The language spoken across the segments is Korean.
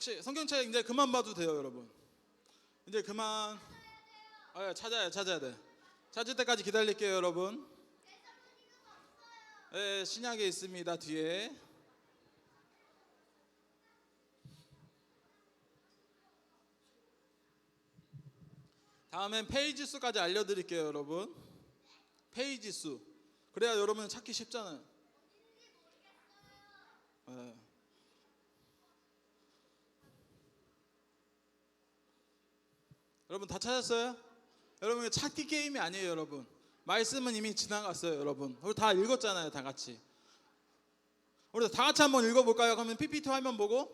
혹시 성경책 이제 그만 봐도 돼요, 여러분. 이제 그만. 찾아야 돼. 찾을 때까지 기다릴게요, 여러분. 네, 신약에 있습니다, 뒤에. 다음엔 페이지 수까지 알려드릴게요, 여러분. 페이지 수. 그래야 여러분 찾기 쉽잖아요. 네. 여러분 다 찾았어요? 여러분 찾기 게임이 아니에요, 여러분. 말씀은 이미 지나갔어요, 여러분. 우리 다 읽었잖아요, 다 같이. 우리 다 같이 한번 읽어볼까요? 그러면 PPT 화면 보고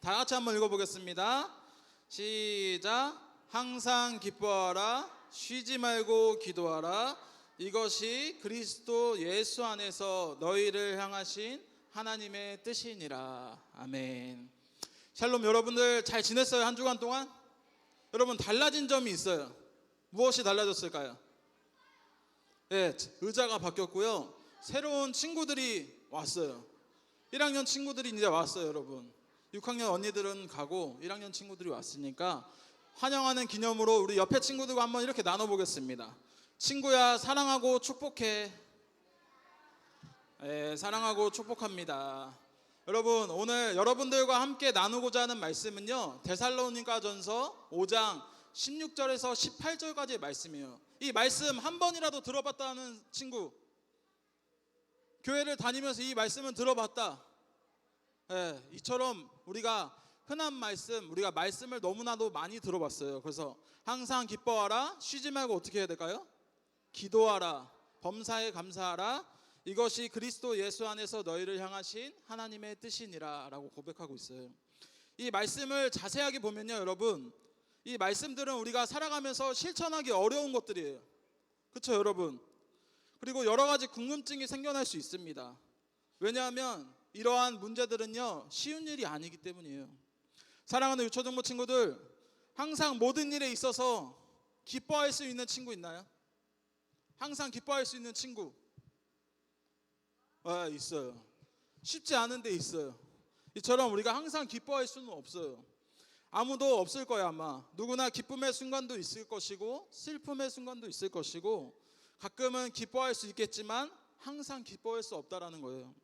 다 같이 한번 읽어보겠습니다. 시작. 항상 기뻐하라. 쉬지 말고 기도하라. 이것이 그리스도 예수 안에서 너희를 향하신 하나님의 뜻이니라. 아멘. 샬롬. 여러분들 잘 지냈어요? 한 주간 동안? 여러분 달라진 점이 있어요. 무엇이 달라졌을까요? 네, 의자가 바뀌었고요. 새로운 친구들이 왔어요. 1학년 친구들이 이제 왔어요, 여러분. 6학년 언니들은 가고 1학년 친구들이 왔으니까 환영하는 기념으로 우리 옆에 친구들과 한번 이렇게 나눠보겠습니다. 친구야, 사랑하고 축복해. 네, 사랑하고 축복합니다. 여러분, 오늘 여러분들과 함께 나누고자 하는 말씀은요, 데살로니가전서 5장 16절에서 18절까지의 말씀이에요. 이 말씀 한 번이라도 들어봤다는 친구, 교회를 다니면서 이 말씀은 들어봤다. 네, 이처럼 우리가 흔한 말씀, 우리가 말씀을 너무나도 많이 들어봤어요. 그래서 항상 기뻐하라. 쉬지 말고 어떻게 해야 될까요? 기도하라. 범사에 감사하라. 이것이 그리스도 예수 안에서 너희를 향하신 하나님의 뜻이니라 라고 고백하고 있어요. 이 말씀을 자세하게 보면요, 여러분, 이 말씀들은 우리가 살아가면서 실천하기 어려운 것들이에요. 그렇죠, 여러분? 그리고 여러 가지 궁금증이 생겨날 수 있습니다. 왜냐하면 이러한 문제들은요, 쉬운 일이 아니기 때문이에요. 사랑하는 유초등부 친구들, 항상 모든 일에 있어서 기뻐할 수 있는 친구 있나요? 항상 기뻐할 수 있는 친구 있어요. 쉽지 않은데 있어요. 이처럼 우리가 항상 기뻐할 수는 없어요. 아무도 없을 거야, 아마. 누구나 기쁨의 순간도 있을 것이고 슬픔의 순간도 있을 것이고 가끔은 기뻐할 수 있겠지만 항상 기뻐할 수 없다라는 거예요.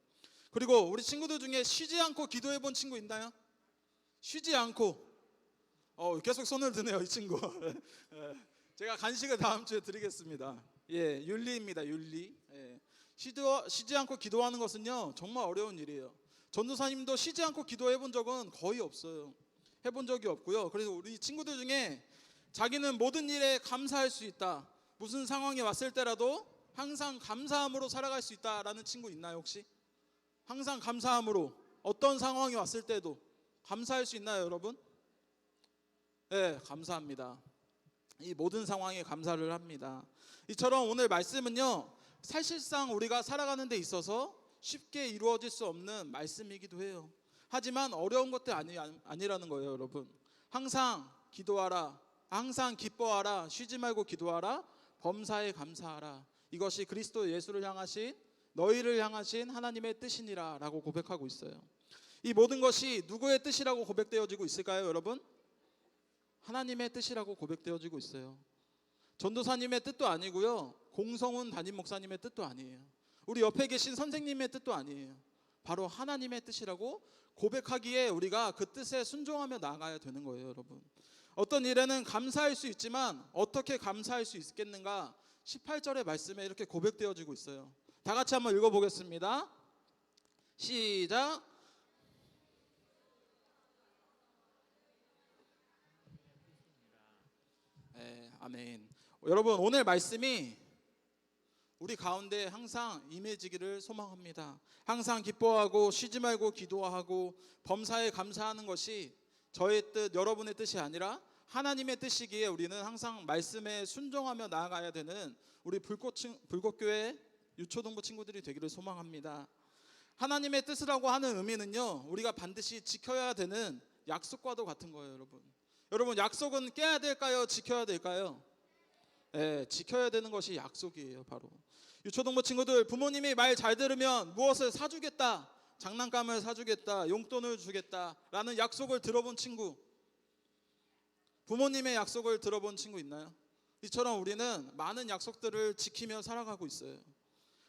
그리고 우리 친구들 중에 쉬지 않고 기도해 본 친구 있나요? 쉬지 않고 계속 손을 드네요, 이 친구. 제가 간식을 다음 주에 드리겠습니다. 예, 윤리입니다, 윤리. 예. 쉬지 않고 기도하는 것은요, 정말 어려운 일이에요. 전도사님도 쉬지 않고 기도해 본 적은 거의 없어요. 해본 적이 없고요. 그래서 우리 친구들 중에 자기는 모든 일에 감사할 수 있다, 무슨 상황이 왔을 때라도 항상 감사함으로 살아갈 수 있다라는 친구 있나요, 혹시? 항상 감사함으로 어떤 상황이 왔을 때도 감사할 수 있나요, 여러분? 네, 감사합니다. 이 모든 상황에 감사를 합니다. 이처럼 오늘 말씀은요, 사실상 우리가 살아가는 데 있어서 쉽게 이루어질 수 없는 말씀이기도 해요. 하지만 어려운 것들 아니라는 거예요, 여러분. 항상 기도하라. 항상 기뻐하라. 쉬지 말고 기도하라. 범사에 감사하라. 이것이 그리스도 예수를 향하신, 너희를 향하신 하나님의 뜻이니라 라고 고백하고 있어요. 이 모든 것이 누구의 뜻이라고 고백되어지고 있을까요, 여러분? 하나님의 뜻이라고 고백되어지고 있어요. 전도사님의 뜻도 아니고요, 공성훈 담임 목사님의 뜻도 아니에요. 우리 옆에 계신 선생님의 뜻도 아니에요. 바로 하나님의 뜻이라고 고백하기에 우리가 그 뜻에 순종하며 나아가야 되는 거예요, 여러분. 어떤 일에는 감사할 수 있지만 어떻게 감사할 수 있겠는가? 18절의 말씀에 이렇게 고백되어지고 있어요. 다 같이 한번 읽어보겠습니다. 시작. 네, 아멘. 여러분, 오늘 말씀이 우리 가운데 항상 임해지기를 소망합니다. 항상 기뻐하고 쉬지 말고 기도하고 범사에 감사하는 것이 저의 뜻, 여러분의 뜻이 아니라 하나님의 뜻이기에 우리는 항상 말씀에 순종하며 나아가야 되는 우리 불꽃교회 유초등부 친구들이 되기를 소망합니다. 하나님의 뜻이라고 하는 의미는요, 우리가 반드시 지켜야 되는 약속과도 같은 거예요, 여러분. 여러분, 약속은 깨야 될까요? 지켜야 될까요? 네, 지켜야 되는 것이 약속이에요, 바로. 유초등부 친구들, 부모님이 말 잘 들으면 무엇을 사주겠다 장난감을 사주겠다, 용돈을 주겠다라는 약속을 들어본 친구, 부모님의 약속을 들어본 친구 있나요? 이처럼 우리는 많은 약속들을 지키며 살아가고 있어요.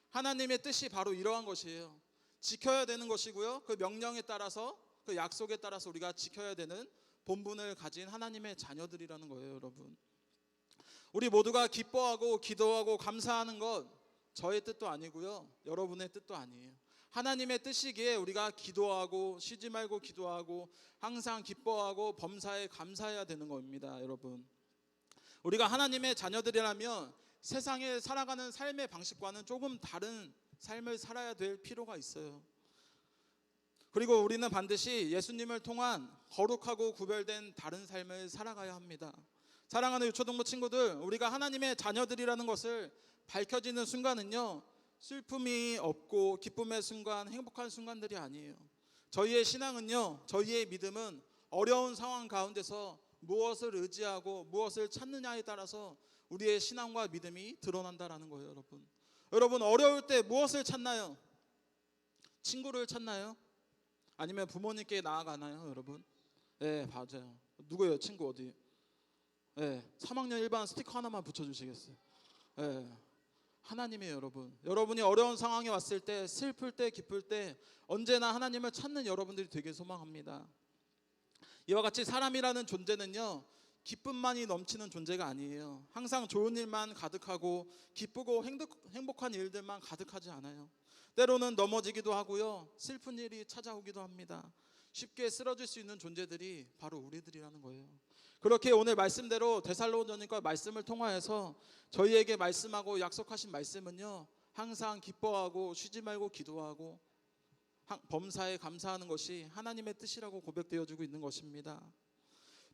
하나님의 뜻이 바로 이러한 것이에요. 지켜야 되는 것이고요. 그 명령에 따라서, 그 약속에 따라서 우리가 지켜야 되는 본분을 가진 하나님의 자녀들이라는 거예요, 여러분. 우리 모두가 기뻐하고 기도하고 감사하는 것 저의 뜻도 아니고요, 여러분의 뜻도 아니에요. 하나님의 뜻이기에 우리가 기도하고 쉬지 말고 기도하고 항상 기뻐하고 범사에 감사해야 되는 겁니다, 여러분. 우리가 하나님의 자녀들이라면 세상에 살아가는 삶의 방식과는 조금 다른 삶을 살아야 될 필요가 있어요. 그리고 우리는 반드시 예수님을 통한 거룩하고 구별된 다른 삶을 살아가야 합니다. 사랑하는 유초동부 친구들, 우리가 하나님의 자녀들이라는 것을 밝혀지는 순간은요, 슬픔이 없고 기쁨의 순간, 행복한 순간들이 아니에요. 저희의 신앙은요, 저희의 믿음은 어려운 상황 가운데서 무엇을 의지하고 무엇을 찾느냐에 따라서 우리의 신앙과 믿음이 드러난다라는 거예요, 여러분. 여러분, 어려울 때 무엇을 찾나요? 친구를 찾나요? 아니면 부모님께 나아가나요, 여러분? 네, 맞아요. 누구예요, 친구 어디? 네, 3학년 1반 스티커 하나만 붙여주시겠어요? 네, 하나님이에요, 여러분. 여러분이 어려운 상황에 왔을 때, 슬플 때, 기쁠 때 언제나 하나님을 찾는 여러분들이 되길 소망합니다. 이와 같이 사람이라는 존재는요, 기쁨만이 넘치는 존재가 아니에요. 항상 좋은 일만 가득하고 기쁘고 행복한 일들만 가득하지 않아요. 때로는 넘어지기도 하고요, 슬픈 일이 찾아오기도 합니다. 쉽게 쓰러질 수 있는 존재들이 바로 우리들이라는 거예요. 그렇게 오늘 말씀대로 데살로니가 말씀을 통하여서 저희에게 말씀하고 약속하신 말씀은요, 항상 기뻐하고 쉬지 말고 기도하고 범사에 감사하는 것이 하나님의 뜻이라고 고백되어지고 있는 것입니다.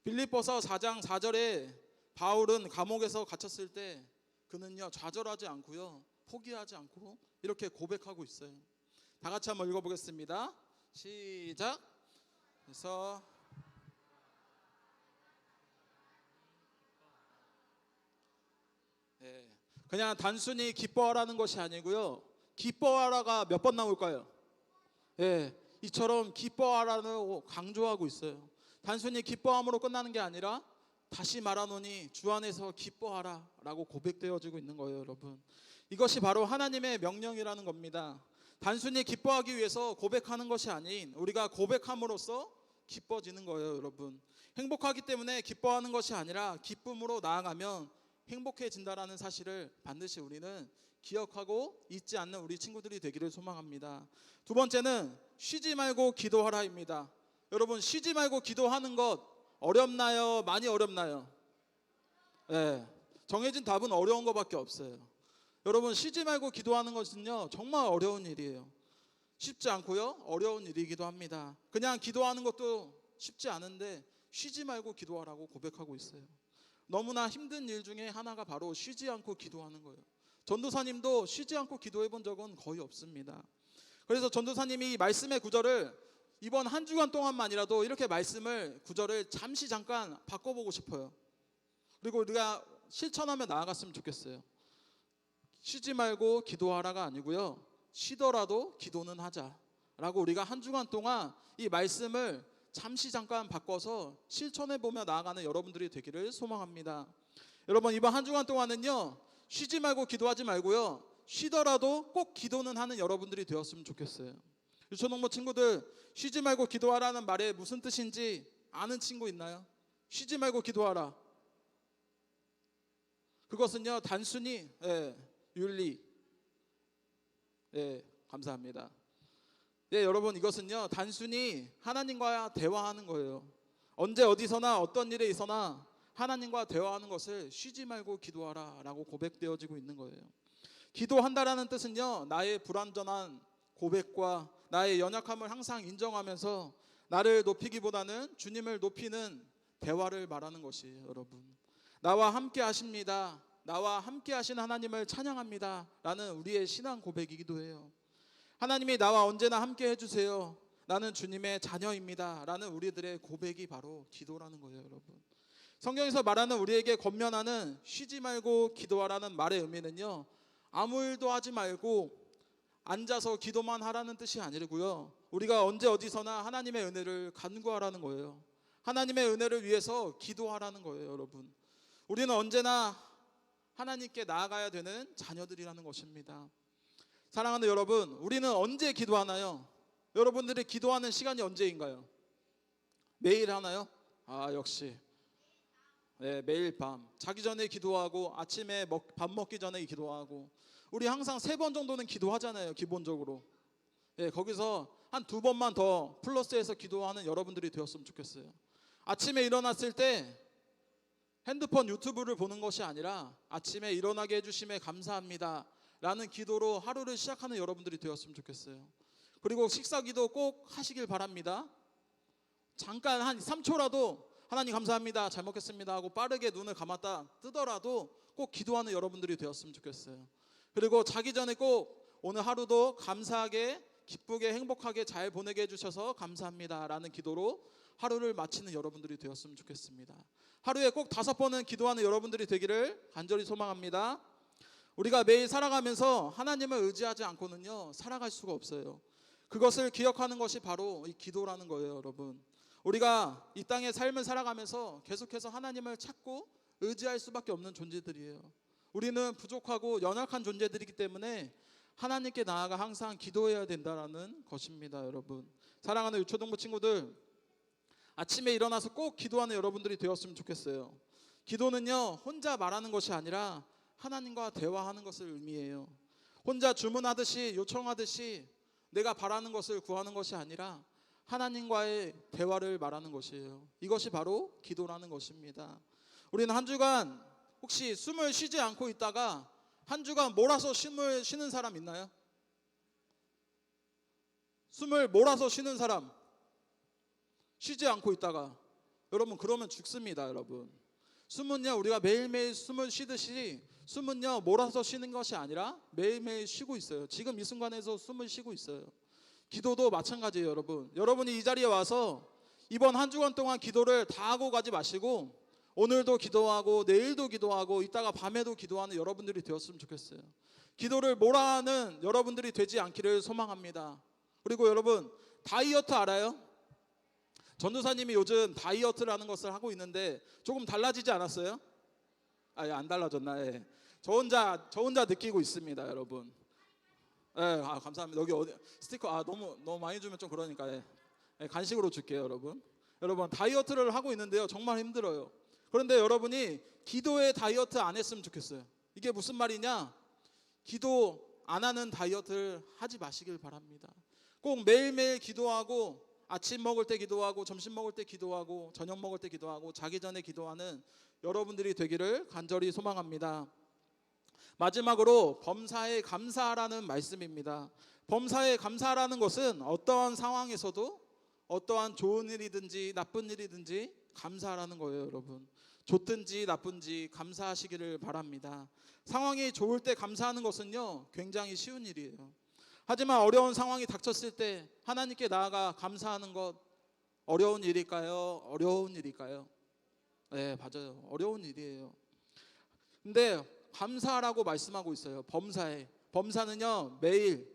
빌립보서 4장 4절에 바울은 감옥에서 gat혔을 때 그는요, 좌절하지 않고요, 포기하지 않고 이렇게 고백하고 있어요. 다 같이 한번 읽어보겠습니다. 시작. 그래서 그냥 단순히 기뻐하라는 것이 아니고요, 기뻐하라가 몇 번 나올까요? 이처럼 기뻐하라고 강조하고 있어요. 단순히 기뻐함으로 끝나는 게 아니라 다시 말하노니 주 안에서 기뻐하라 라고 고백되어지고 있는 거예요, 여러분. 이것이 바로 하나님의 명령이라는 겁니다. 단순히 기뻐하기 위해서 고백하는 것이 아닌 우리가 고백함으로써 기뻐지는 거예요, 여러분. 행복하기 때문에 기뻐하는 것이 아니라 기쁨으로 나아가면 행복해진다라는 사실을 반드시 우리는 기억하고 잊지 않는 우리 친구들이 되기를 소망합니다. 두 번째는 쉬지 말고 기도하라입니다. 여러분, 쉬지 말고 기도하는 것 어렵나요? 많이 어렵나요? 정해진 답은 어려운 것밖에 없어요. 여러분, 쉬지 말고 기도하는 것은요, 정말 어려운 일이에요. 쉽지 않고요, 어려운 일이기도 합니다. 그냥 기도하는 것도 쉽지 않은데 쉬지 말고 기도하라고 고백하고 있어요. 너무나 힘든 일 중에 하나가 바로 쉬지 않고 기도하는 거예요. 전도사님도 쉬지 않고 기도해 본 적은 거의 없습니다. 그래서 전도사님이 이 말씀의 구절을 이번 한 주간 동안만이라도 이렇게 말씀을 구절을 잠시 잠깐 바꿔보고 싶어요. 그리고 우리가 실천하며 나아갔으면 좋겠어요. 쉬지 말고 기도하라가 아니고요, 쉬더라도 기도는 하자라고 우리가 한 주간 동안 이 말씀을 잠시 잠깐 바꿔서 실천해보며 나아가는 여러분들이 되기를 소망합니다. 여러분, 이번 한 주간 동안은요, 쉬지 말고 기도하지 말고요, 쉬더라도 꼭 기도는 하는 여러분들이 되었으면 좋겠어요. 유초동부 친구들, 쉬지 말고 기도하라는 말에 무슨 뜻인지 아는 친구 있나요? 쉬지 말고 기도하라, 그것은요, 단순히 윤리, 감사합니다. 여러분, 이것은요, 단순히 하나님과 대화하는 거예요. 언제 어디서나 어떤 일에 있어나 하나님과 대화하는 것을 쉬지 말고 기도하라 라고 고백되어지고 있는 거예요. 기도한다라는 뜻은요, 나의 불완전한 고백과 나의 연약함을 항상 인정하면서 나를 높이기보다는 주님을 높이는 대화를 말하는 것이에요, 여러분. 나와 함께 하십니다, 나와 함께 하신 하나님을 찬양합니다 라는 우리의 신앙 고백이기도 해요. 하나님이 나와 언제나 함께 해주세요, 나는 주님의 자녀입니다 라는 우리들의 고백이 바로 기도라는 거예요, 여러분. 성경에서 말하는 우리에게 권면하는 쉬지 말고 기도하라는 말의 의미는요, 아무 일도 하지 말고 앉아서 기도만 하라는 뜻이 아니고요. 우리가 언제 어디서나 하나님의 은혜를 간구하라는 거예요. 하나님의 은혜를 위해서 기도하라는 거예요, 여러분. 우리는 언제나 하나님께 나아가야 되는 자녀들이라는 것입니다. 사랑하는 여러분, 우리는 언제 기도하나요? 여러분들이 기도하는 시간이 언제인가요? 매일 하나요? 역시 네, 매일 밤 자기 전에 기도하고 아침에 밥 먹기 전에 기도하고 우리 항상 3번 정도는 기도하잖아요, 기본적으로. 네, 거기서 한 2번만 더 플러스해서 기도하는 여러분들이 되었으면 좋겠어요. 아침에 일어났을 때 핸드폰 유튜브를 보는 것이 아니라 아침에 일어나게 해주심에 감사합니다 라는 기도로 하루를 시작하는 여러분들이 되었으면 좋겠어요. 그리고 식사기도 꼭 하시길 바랍니다. 잠깐 한 3초라도 하나님 감사합니다, 잘 먹겠습니다 하고 빠르게 눈을 감았다 뜨더라도 꼭 기도하는 여러분들이 되었으면 좋겠어요. 그리고 자기 전에 꼭 오늘 하루도 감사하게 기쁘게 행복하게 잘 보내게 해주셔서 감사합니다 라는 기도로 하루를 마치는 여러분들이 되었으면 좋겠습니다. 하루에 꼭 5번은 기도하는 여러분들이 되기를 간절히 소망합니다. 우리가 매일 살아가면서 하나님을 의지하지 않고는요 살아갈 수가 없어요. 그것을 기억하는 것이 바로 이 기도라는 거예요, 여러분. 우리가 이 땅의 삶을 살아가면서 계속해서 하나님을 찾고 의지할 수밖에 없는 존재들이에요. 우리는 부족하고 연약한 존재들이기 때문에 하나님께 나아가 항상 기도해야 된다는 것입니다, 여러분. 사랑하는 유초동부 친구들, 아침에 일어나서 꼭 기도하는 여러분들이 되었으면 좋겠어요. 기도는요 혼자 말하는 것이 아니라 하나님과 대화하는 것을 의미해요. 혼자 주문하듯이 요청하듯이 내가 바라는 것을 구하는 것이 아니라 하나님과의 대화를 말하는 것이에요. 이것이 바로 기도라는 것입니다. 우리는 한 주간 혹시 숨을 쉬지 않고 있다가 한 주간 몰아서 숨을 쉬는 사람 있나요? 숨을 몰아서 쉬는 사람, 쉬지 않고 있다가 여러분 그러면 죽습니다, 여러분. 숨은요 우리가 매일매일 숨을 쉬듯이 숨은요 몰아서 쉬는 것이 아니라 매일매일 쉬고 있어요. 지금 이 순간에서 숨을 쉬고 있어요. 기도도 마찬가지예요, 여러분. 여러분이 이 자리에 와서 이번 한 주간 동안 기도를 다 하고 가지 마시고 오늘도 기도하고 내일도 기도하고 이따가 밤에도 기도하는 여러분들이 되었으면 좋겠어요. 기도를 몰아하는 여러분들이 되지 않기를 소망합니다. 그리고 여러분 다이어트 알아요? 전도사님이 요즘 다이어트라는 것을 하고 있는데 조금 달라지지 않았어요? 안 달라졌나? 예. 저 혼자 느끼고 있습니다, 여러분. 예, 감사합니다. 여기 어디 스티커 너무 많이 주면 좀 그러니까 간식으로 줄게요, 여러분. 여러분 다이어트를 하고 있는데요, 정말 힘들어요. 그런데 여러분이 기도에 다이어트 안 했으면 좋겠어요. 이게 무슨 말이냐? 기도 안 하는 다이어트를 하지 마시길 바랍니다. 꼭 매일매일 기도하고 아침 먹을 때 기도하고 점심 먹을 때 기도하고 저녁 먹을 때 기도하고 자기 전에 기도하는 여러분들이 되기를 간절히 소망합니다. 마지막으로 범사에 감사하라는 말씀입니다. 범사에 감사하라는 것은 어떠한 상황에서도 어떠한 좋은 일이든지 나쁜 일이든지 감사하라는 거예요, 여러분. 좋든지 나쁜지 감사하시기를 바랍니다. 상황이 좋을 때 감사하는 것은요 굉장히 쉬운 일이에요. 하지만 어려운 상황이 닥쳤을 때 하나님께 나아가 감사하는 것 어려운 일일까요? 어려운 일일까요? 네, 맞아요. 어려운 일이에요. 근데 감사하라고 말씀하고 있어요. 범사는요 매일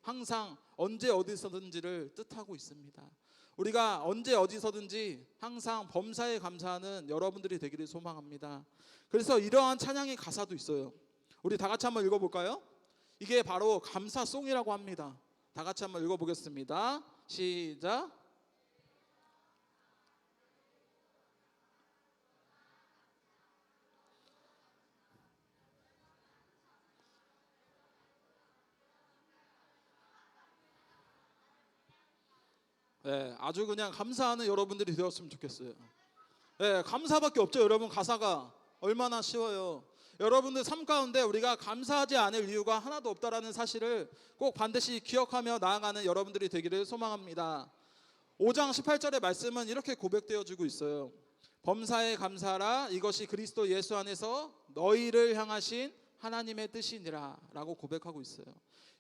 항상 언제 어디서든지를 뜻하고 있습니다. 우리가 언제 어디서든지 항상 범사에 감사하는 여러분들이 되기를 소망합니다. 그래서 이러한 찬양의 가사도 있어요. 우리 다 같이 한번 읽어볼까요? 이게 바로 감사송이라고 합니다. 다 같이 한번 읽어보겠습니다. 시작. 네, 아주 그냥 감사하는 여러분들이 되었으면 좋겠어요. 네, 감사밖에 없죠, 여러분. 가사가 얼마나 쉬워요. 여러분들 삶 가운데 우리가 감사하지 않을 이유가 하나도 없다라는 사실을 꼭 반드시 기억하며 나아가는 여러분들이 되기를 소망합니다. 5장 18절의 말씀은 이렇게 고백되어지고 있어요. 범사에 감사하라, 이것이 그리스도 예수 안에서 너희를 향하신 하나님의 뜻이니라 라고 고백하고 있어요.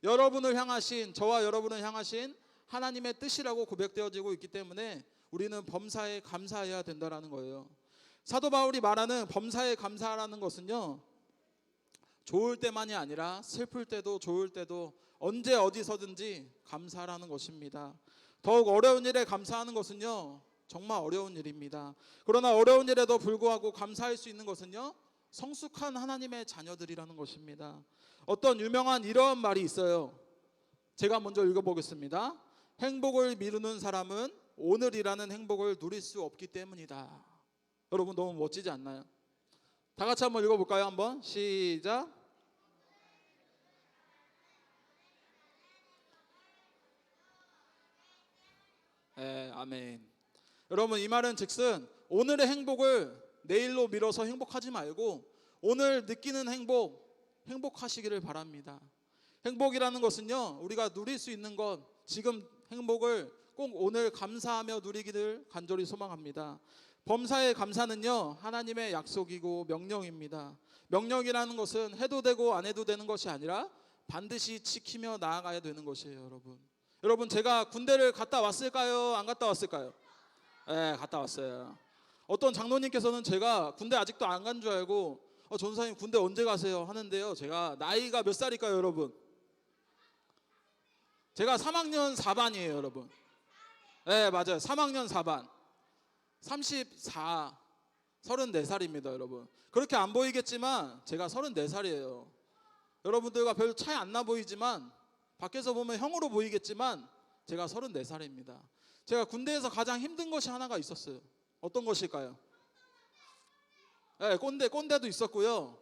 여러분을 향하신, 저와 여러분을 향하신 하나님의 뜻이라고 고백되어지고 있기 때문에 우리는 범사에 감사해야 된다는 거예요. 사도 바울이 말하는 범사에 감사하라는 것은요 좋을 때만이 아니라 슬플 때도 좋을 때도 언제 어디서든지 감사하라는 것입니다. 더욱 어려운 일에 감사하는 것은요, 정말 어려운 일입니다. 그러나 어려운 일에도 불구하고 감사할 수 있는 것은요, 성숙한 하나님의 자녀들이라는 것입니다. 어떤 유명한 이런 말이 있어요. 제가 먼저 읽어보겠습니다. 행복을 미루는 사람은 오늘이라는 행복을 누릴 수 없기 때문이다. 여러분 너무 멋지지 않나요? 다 같이 한번 읽어볼까요? 한번 시작. 네, 아멘. 여러분 이 말은 즉슨 오늘의 행복을 내일로 미뤄서 행복하지 말고 오늘 느끼는 행복하시기를 바랍니다. 행복이라는 것은요, 우리가 누릴 수 있는 것, 지금 행복을 꼭 오늘 감사하며 누리기를 간절히 소망합니다. 범사의 감사는요, 하나님의 약속이고 명령입니다. 명령이라는 것은 해도 되고 안 해도 되는 것이 아니라 반드시 지키며 나아가야 되는 것이에요, 여러분. 여러분 제가 군대를 갔다 왔을까요? 안 갔다 왔을까요? 네, 갔다 왔어요. 어떤 장로님께서는 제가 군대 아직도 안 간 줄 알고 전사님 군대 언제 가세요? 하는데요, 제가 나이가 몇 살일까요, 여러분? 제가 3학년 4반이에요, 여러분. 네, 맞아요. 3학년 4반. 34살입니다, 여러분. 그렇게 안 보이겠지만 제가 34살이에요. 여러분들과 별 차이 안 나 보이지만 밖에서 보면 형으로 보이겠지만 제가 34살입니다. 제가 군대에서 가장 힘든 것이 하나가 있었어요. 어떤 것일까요? 네, 꼰대도 있었고요.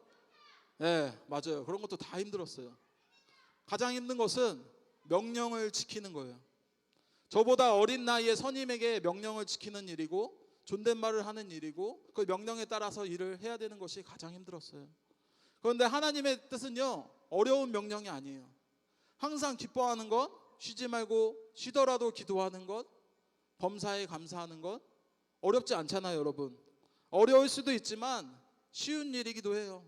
네, 맞아요. 그런 것도 다 힘들었어요. 가장 힘든 것은 명령을 지키는 거예요. 저보다 어린 나이에 선임에게 명령을 지키는 일이고 존댓말을 하는 일이고 그 명령에 따라서 일을 해야 되는 것이 가장 힘들었어요. 그런데 하나님의 뜻은요, 어려운 명령이 아니에요. 항상 기뻐하는 것, 쉬지 말고 쉬더라도 기도하는 것, 범사에 감사하는 것, 어렵지 않잖아요, 여러분. 어려울 수도 있지만 쉬운 일이기도 해요.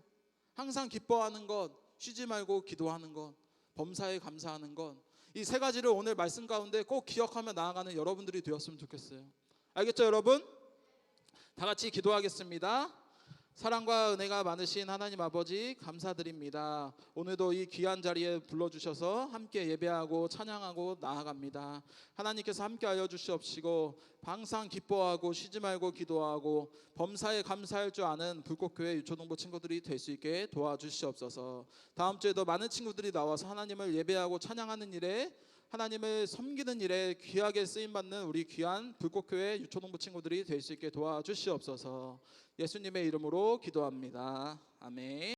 항상 기뻐하는 것, 쉬지 말고 기도하는 것, 범사에 감사하는 것, 이 세 가지를 오늘 말씀 가운데 꼭 기억하며 나아가는 여러분들이 되었으면 좋겠어요. 알겠죠, 여러분? 다 같이 기도하겠습니다. 사랑과 은혜가 많으신 하나님 아버지 감사드립니다. 오늘도 이 귀한 자리에 불러주셔서 함께 예배하고 찬양하고 나아갑니다. 하나님께서 함께 알려주시옵시고 항상 기뻐하고 쉬지 말고 기도하고 범사에 감사할 줄 아는 불꽃교회 유초동부 친구들이 될 수 있게 도와주시옵소서. 다음 주에도 많은 친구들이 나와서 하나님을 예배하고 찬양하는 일에, 하나님을 섬기는 일에 귀하게 쓰임받는 우리 귀한 불꽃교회 유초동부 친구들이 될 수 있게 도와주시옵소서. 예수님의 이름으로 기도합니다. 아멘.